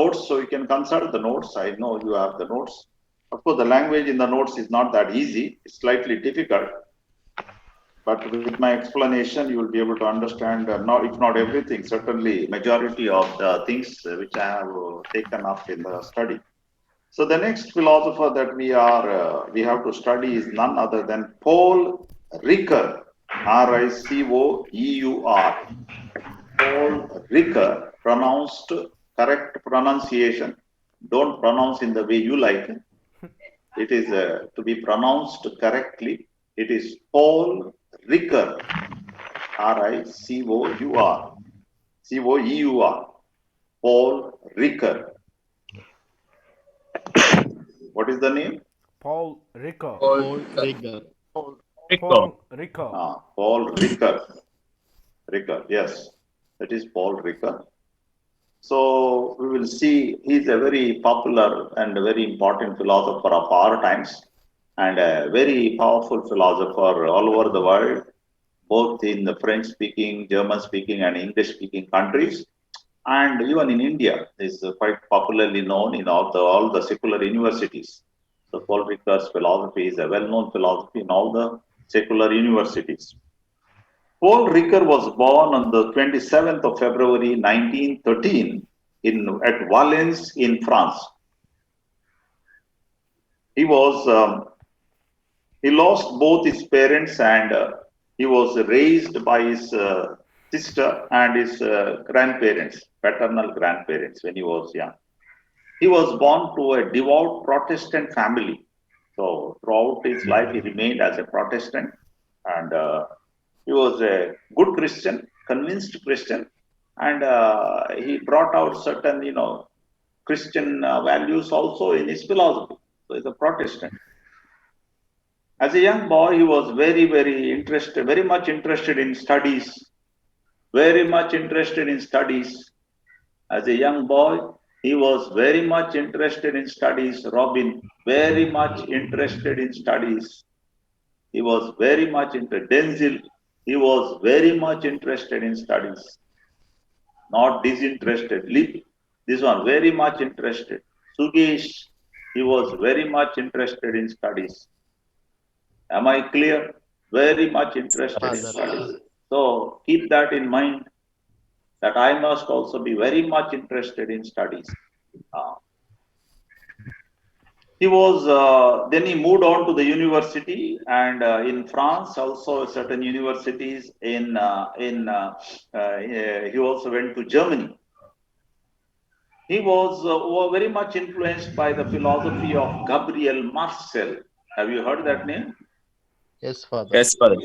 notes, so you can consult the notes. I know you have the notes. Of course, the language in the notes is not that easy. It's slightly difficult. But with my explanation, you will be able to understand, not, if not everything, certainly majority of the things which I have taken up in the study. So the next philosopher that we have to study is none other than Paul Ricoeur, Ricoeur. Paul Ricoeur, pronounced correct pronunciation. Don't pronounce in the way you like. It is to be pronounced correctly. It is Paul Ricoeur, Ricoeur, Coeur, Paul Ricoeur. What is the name? Paul Ricoeur. Paul Rigger. Rico. Paul Ricoeur. Paul Ricoeur. Ricoeur, yes, that is Paul Ricoeur. So we will see he's a very popular and a very important philosopher of our times and a very powerful philosopher all over the world, both in the French speaking, German speaking, and English speaking countries. And even in India, is quite popularly known in all the secular universities. So Paul Ricoeur's philosophy is a well-known philosophy in all the secular universities. Paul Ricoeur was born on the 27th of February 1913 at Valence in France. He he lost both his parents and he was raised by his sister and his grandparents, paternal grandparents when he was young. He was born to a devout Protestant family. So throughout his life, he remained as a Protestant and he was a good Christian, convinced Christian, and he brought out certain, Christian values also in his philosophy. So he's a Protestant. As a young boy, he was very much interested in studies, very much interested in studies. As a young boy, he was very much interested in studies. Robin, very much interested in studies. He was very much interested. Denzil, he was very much interested in studies, not disinterested. This one, very much interested. Sugesh, he was very much interested in studies. Am I clear? Very much interested in studies. So keep that in mind, that I must also be very much interested in studies. Then he moved on to the university, and in France also certain universities. He also went to Germany. He was very much influenced by the philosophy of Gabriel Marcel. Have you heard that name? Yes, Father. Yes, Father.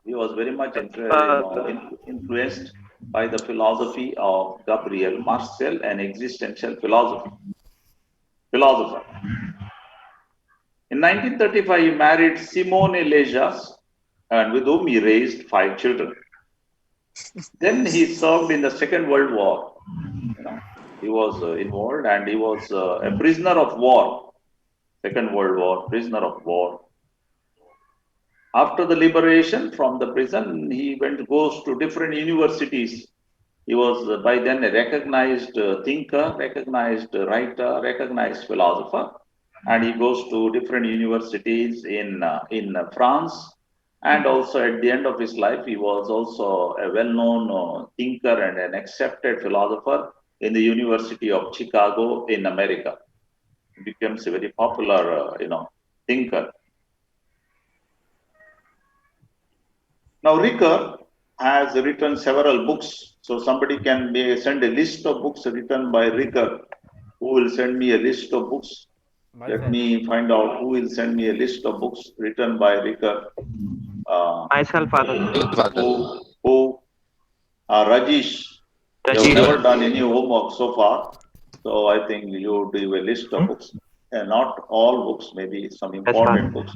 He was very much influenced by the philosophy of Gabriel Marcel, an existential philosopher. In 1935, he married Simone Lejas, and with whom he raised 5 children. Then he served in the Second World War. He was involved, and he was a prisoner of war. Second World War, prisoner of war. After the liberation from the prison, he goes to different universities. He was by then a recognized thinker, recognized writer, recognized philosopher, and he goes to different universities in France. And also at the end of his life, he was also a well-known thinker and an accepted philosopher in the University of Chicago in America. He becomes a very popular, thinker. Now, Ricoeur has written several books. So somebody can send a list of books written by Ricoeur. Who will send me a list of books? Let me find out who will send me a list of books written by Ricoeur. Myself, Father. Who? Rajesh. You have never done any homework so far. So I think you do a list of books. And not all books, maybe some important books.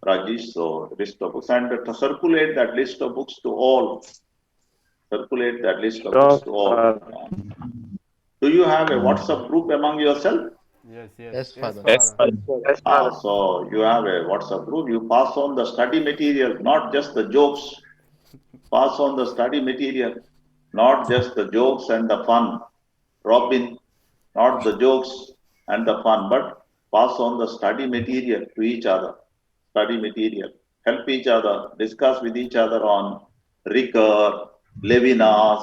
Rajesh, so list of books. And to circulate that list of books to all. Circulate that list of books to all. Do you have a WhatsApp group among yourself? Yes, Father. Yes, Father. So you have a WhatsApp group. You pass on the study material, not just the jokes. Pass on the study material, not just the jokes and the fun. Robin, not the jokes and the fun, but pass on the study material to each other. Study material, help each other, discuss with each other on Ricoeur, Levinas,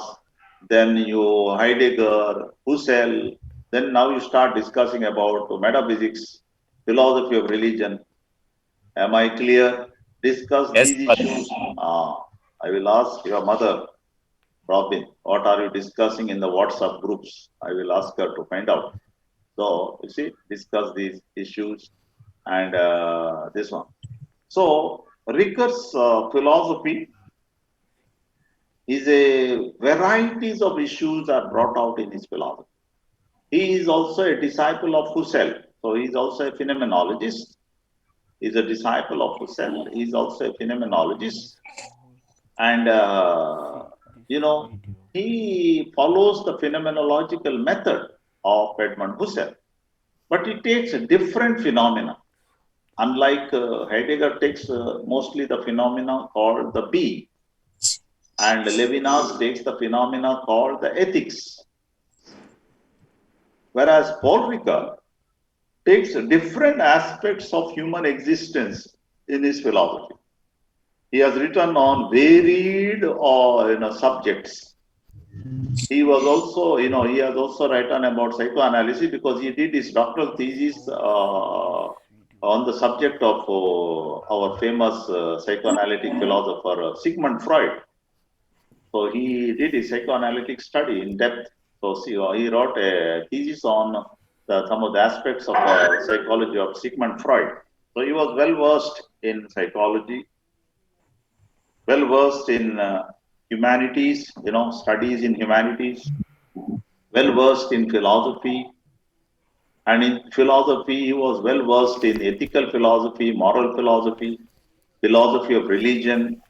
then you Heidegger, Husserl. Then now you start discussing about metaphysics, philosophy of religion. Am I clear? Discuss Yes, these Father. issues. I will ask your mother, Robin, what are you discussing in the WhatsApp groups? I will ask her to find out. So, you see, discuss these issues and this one. So, Ricoeur's philosophy is a varieties of issues are brought out in his philosophy. He is also a disciple of Husserl. So, he is also a phenomenologist. He is a disciple of Husserl. He is also a phenomenologist. And, he follows the phenomenological method of Edmund Husserl. But he takes a different phenomena. Unlike Heidegger takes mostly the phenomena called the being, and Levinas takes the phenomena called the ethics. Whereas Paul Ricoeur takes different aspects of human existence in his philosophy. He has written on varied subjects. He was also, he has also written about psychoanalysis because he did his doctoral thesis on the subject of our famous psychoanalytic philosopher Sigmund Freud. So he did his psychoanalytic study in depth. So see, he wrote a thesis on some of the aspects of psychology of Sigmund Freud. So he was well versed in psychology, well versed in humanities, studies in humanities, well versed in philosophy. And in philosophy, he was well versed in ethical philosophy, moral philosophy, philosophy of religion,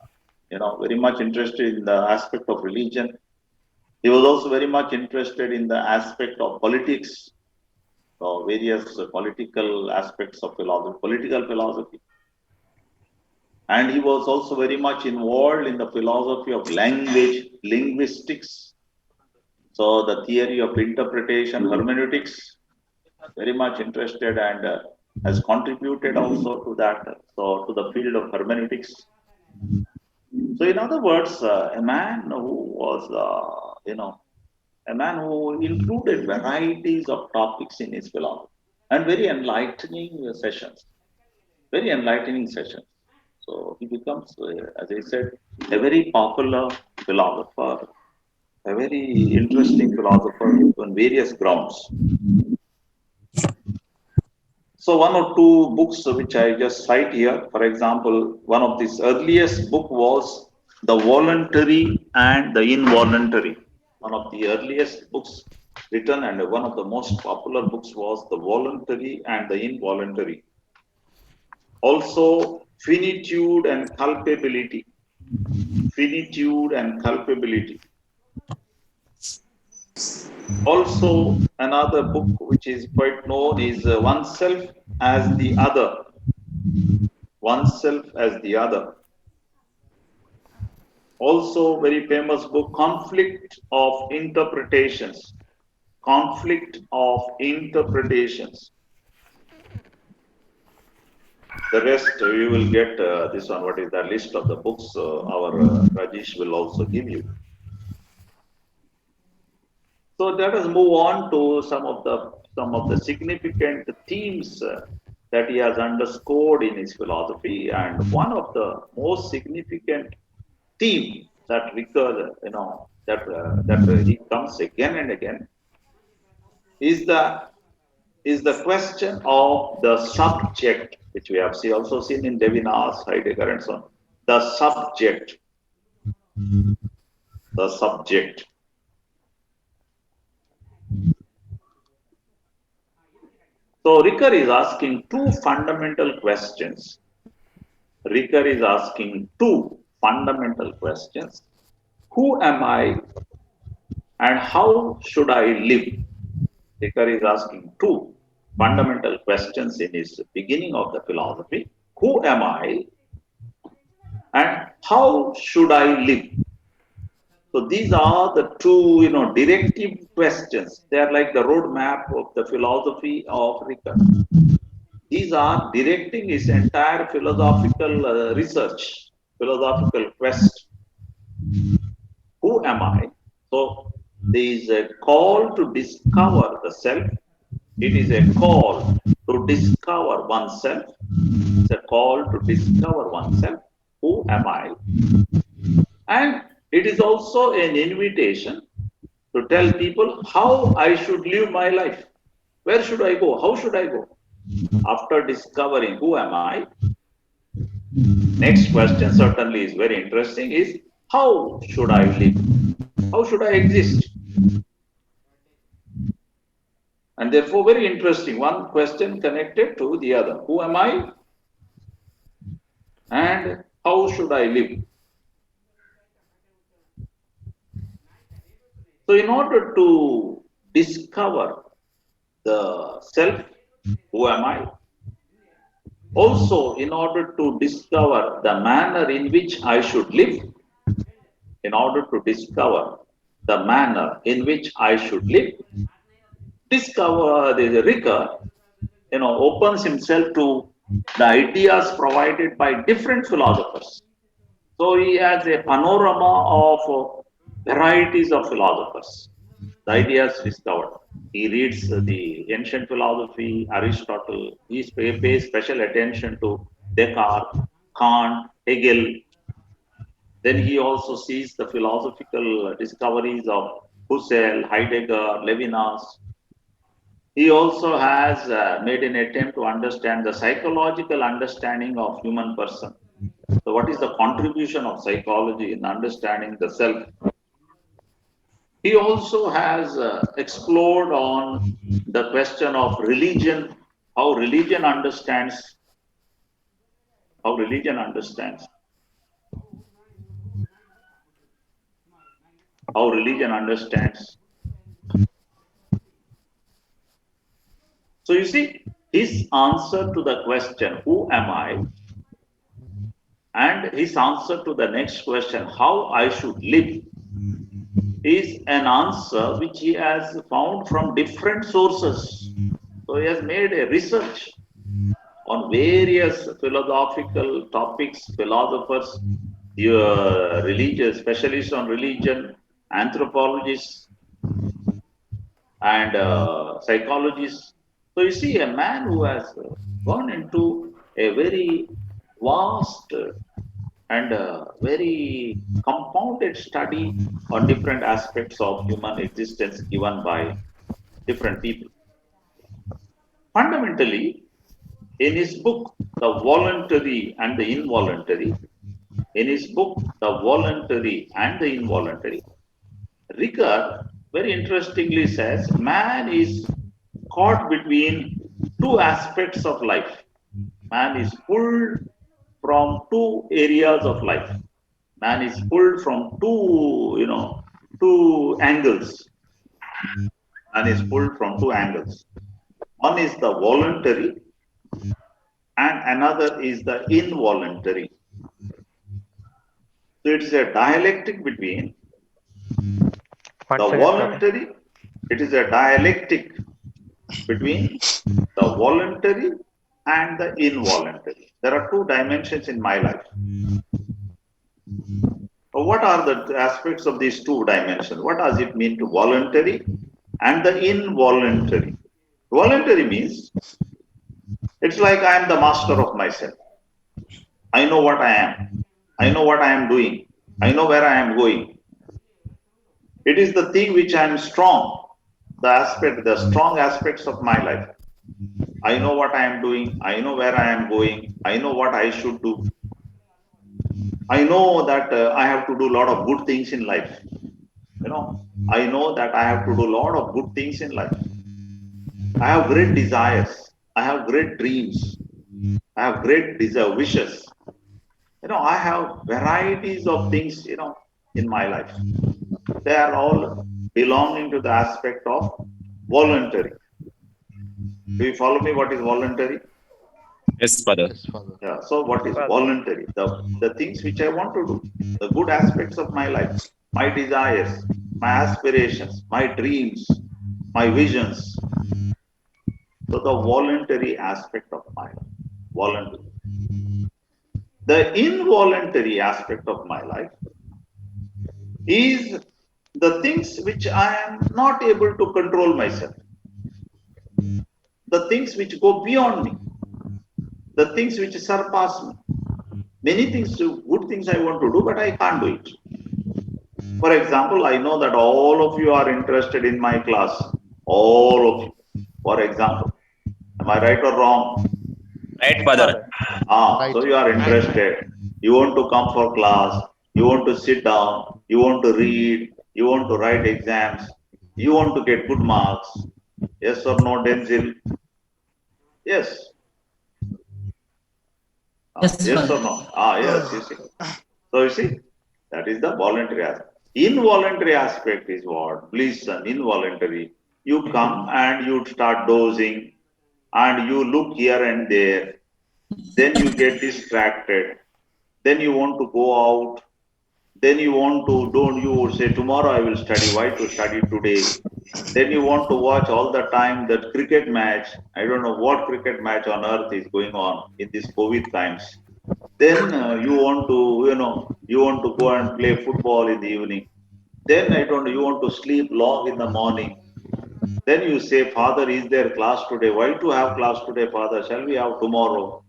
very much interested in the aspect of religion. He was also very much interested in the aspect of politics, so various political aspects of philosophy, political philosophy. And he was also very much involved in the philosophy of language, linguistics. So the theory of interpretation, hermeneutics, very much interested and has contributed also to that, so to the field of hermeneutics. So in other words, a man who was, a man who included varieties of topics in his philosophy and very enlightening sessions, very enlightening sessions. So he becomes, as I said, a very popular philosopher, a very interesting philosopher on various grounds. So one or two books which I just cite here, for example, one of these earliest book was The Voluntary and the Involuntary. One of the earliest books written and one of the most popular books was The Voluntary and the Involuntary. Also, Finitude and Culpability. Finitude and Culpability. Also, another book which is quite known is Oneself as the Other. Oneself as the Other. Also, very famous book, Conflict of Interpretations. Conflict of Interpretations. The rest you will get this one. What is the list of the books? Our Rajesh will also give you. So let us move on to some of the significant themes that he has underscored in his philosophy, and one of the most significant theme that recurs, that he comes again and again, is the question of the subject, which we have also seen in Levinas, Heidegger, and so on. The subject, the subject. So Ricoeur is asking two fundamental questions. Ricoeur is asking two fundamental questions. Who am I and how should I live? Ricoeur is asking two fundamental questions in his beginning of the philosophy. Who am I and how should I live? So these are the two, directive questions. They are like the roadmap of the philosophy of Ricoeur. These are directing his entire philosophical research, philosophical quest. Who am I? So there is a call to discover the self. It is a call to discover oneself. It's a call to discover oneself. Who am I? And it is also an invitation to tell people how I should live my life. Where should I go? How should I go? After discovering who am I, next question certainly is very interesting is how should I live? How should I exist? And therefore very interesting. One question connected to the other. Who am I? And how should I live? So in order to discover the self, who am I? Also, in order to discover the manner in which I should live, in order to discover the manner in which I should live, discover the Ricoeur, opens himself to the ideas provided by different philosophers. So he has a panorama of varieties of philosophers, the ideas discovered. He reads the ancient philosophy, Aristotle. He pays special attention to Descartes, Kant, Hegel. Then he also sees the philosophical discoveries of Husserl, Heidegger, Levinas. He also has made an attempt to understand the psychological understanding of human person. So, what is the contribution of psychology in understanding the self? He also has explored on the question of religion, how religion understands, how religion understands, how religion understands. So you see, his answer to the question, who am I? And his answer to the next question, how I should live, is an answer which he has found from different sources. So he has made a research on various philosophical topics, philosophers, religious specialists on religion, anthropologists, and psychologists. So you see, a man who has gone into a very vast and very compounded study on different aspects of human existence given by different people. Fundamentally, in his book, The Voluntary and the Involuntary, Ricoeur very interestingly says man is caught between two aspects of life. Man is pulled from two areas of life. Man is pulled from two angles. Man is pulled from two angles. One is the voluntary and another is the involuntary. So it is a dialectic between One the second, Father. voluntary, it is a dialectic between the voluntary and the involuntary. There are two dimensions in my life. What are the aspects of these two dimensions? What does it mean to voluntary and the involuntary? Voluntary means it's like I am the master of myself. I know what I am. I know what I am doing. I know where I am going. It is the thing which I am strong, the strong aspects of my life. I know what I am doing. I know where I am going. I know what I should do. I know that I have to do a lot of good things in life. I know that I have to do a lot of good things in life. I have great desires. I have great dreams. I have great wishes. I have varieties of things, in my life. They are all belonging to the aspect of voluntary. Do you follow me? What is voluntary? Yes, Father. Yes, Father. Yeah. So what is voluntary? The things which I want to do, the good aspects of my life. my desires, my aspirations, my dreams, my visions. So the voluntary aspect of my life, voluntary. The involuntary aspect of my life is the things which I am not able to control myself, the things which go beyond me, the things which surpass me. Many things, good things I want to do, but I can't do it. For example, I know that all of you are interested in my class. All of you. For example, am I right or wrong? Right, Yes, Father. Father. So Right. you are Right. interested. You want to come for class. You want to sit down. You want to read. You want to write exams. You want to get good marks. Yes or no, Denzil? Yes. Yes, Yes or Father. no? Yes, you see. So you see, that is the voluntary aspect. Involuntary aspect is what? Listen, involuntary. You come and you start dozing and you look here and there. Then you get distracted. Then you want to go out. Then you want to, don't you say, tomorrow I will study. Why to study today? Then you want to watch all the time that cricket match. I don't know what cricket match on earth is going on in these COVID times. Then you want to, you want to go and play football in the evening. Then I don't know, you want to sleep long in the morning. Then you say, Father, is there class today? Why to have class today, Father? Shall we have tomorrow?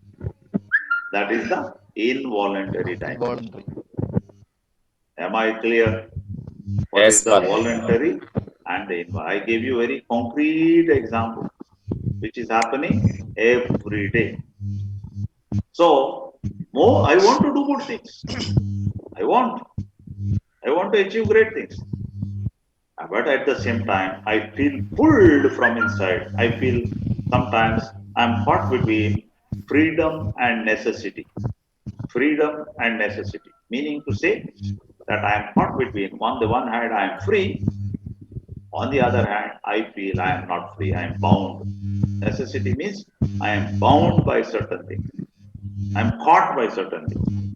That is the involuntary dimension. Involuntary. Am I clear? What is Yes, the Father. Yes. voluntary and the involuntary? I gave you very concrete example, which is happening every day. So, more, I want to do good things. I want. I want to achieve great things. But at the same time, I feel pulled from inside. I feel sometimes I'm caught between freedom and necessity. Freedom and necessity. Meaning to say that I am caught between, on the one hand, I am free. On the other hand, I feel I am not free. I am bound. Necessity means I am bound by certain things. I am caught by certain things.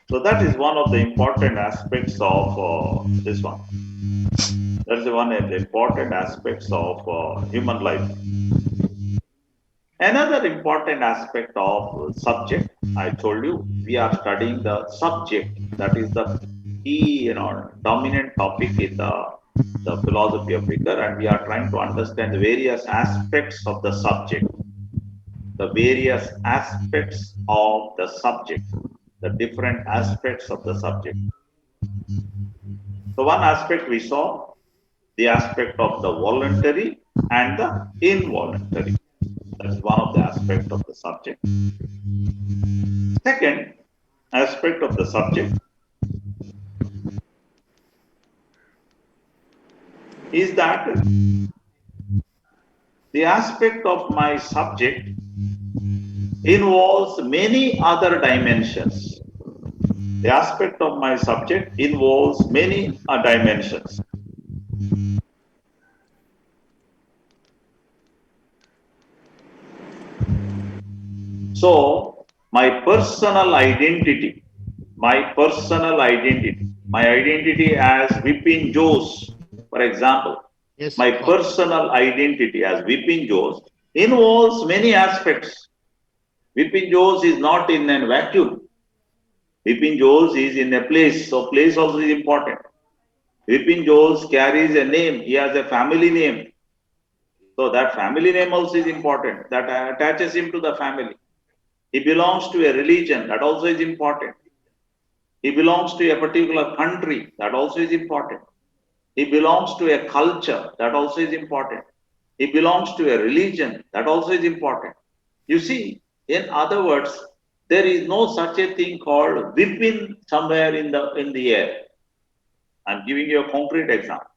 So that is one of the important aspects of this one. That is one of the important aspects of human life. Another important aspect of subject, I told you, we are studying the subject. That is the key, dominant topic in the philosophy of Ricoeur, and we are trying to understand the various aspects of the subject, the various aspects of the subject, the different aspects of the subject. So one aspect we saw, the aspect of the voluntary and the involuntary. That is one of the aspects of the subject. Second aspect of the subject is that the aspect of my subject involves many other dimensions. The aspect of my subject involves many dimensions. So, my identity as Vipin Jose, for example, Yes, my Father. personal identity as Vipin Jose involves many aspects. Vipin Jose is not in a vacuum. Vipin Jose is in a place, so place also is important. Vipin Jose carries a name, he has a family name. So that family name also is important. That attaches him to the family. He belongs to a religion, that also is important. He belongs to a particular country, that also is important. He belongs to a culture, that also is important. He belongs to a religion, that also is important. You see, in other words, there is no such a thing called whipping somewhere in the air. I'm giving you a concrete example.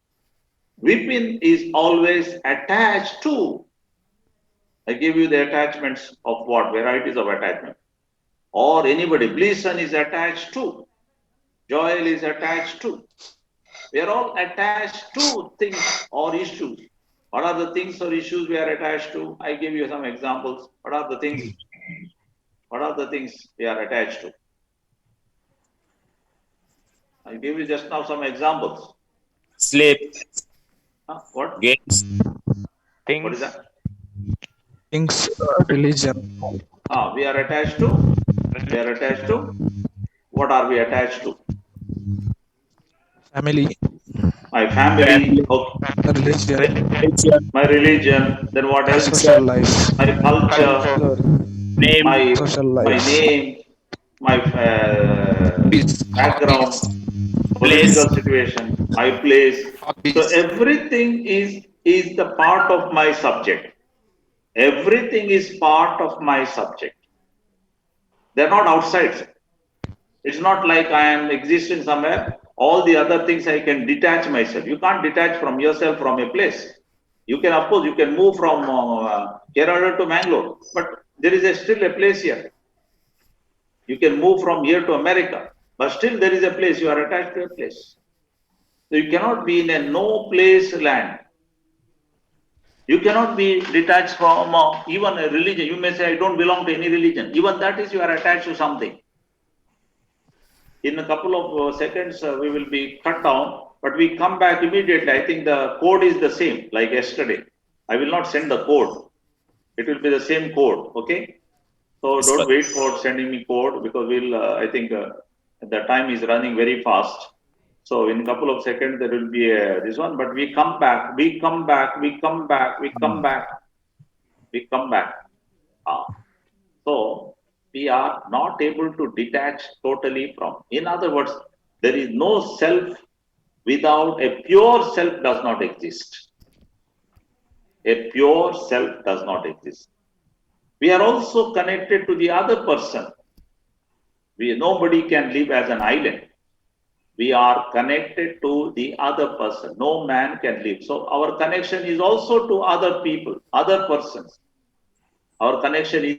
Whipping is always attached to. I give you the attachments of what? Varieties of attachment. Or anybody. Gleason is attached to. Joel is attached to. We are all attached to things or issues. What are the things or issues we are attached to? I give you some examples. What are the things? What are the things we are attached to? I give you just now some examples. Sleep, What? games, What is Things. that? Things, religion, We are attached to. We are attached to. What are we attached to? family, My family. family, Okay. religion, religion, My religion. Then what else? social culture, life, My culture. Culture. My name, social my life, name. My peace, background. place, Political situation. My place. So hobbies, everything is the part of my subject. Everything is part of my subject. They're not outside. It's not like I am existing somewhere. All the other things I can detach myself. You can't detach from yourself from a place. You can, of course, you can move from Kerala to Mangalore, but there is still a place here. You can move from here to America, but still there is a place. You are attached to a place. So you cannot be in a no place land. You cannot be detached from even a religion. You may say, I don't belong to any religion. Even that is, you are attached to something. In a couple of seconds, we will be cut down, but we come back immediately. I think the code is the same, like yesterday. I will not send the code. It will be the same code, okay? So yes, don't Father. wait for sending me code because I think the time is running very fast. So in a couple of seconds, there will be this one, but we come back, we come back, we come back, we come back, we come back. Ah. So we are not able to detach totally from. In other words, there is no self without a pure self does not exist. A pure self does not exist. We are also connected to the other person. Nobody can live as an island. We are connected to the other person. No man can live. So our connection is also to other people, other persons. Our connection is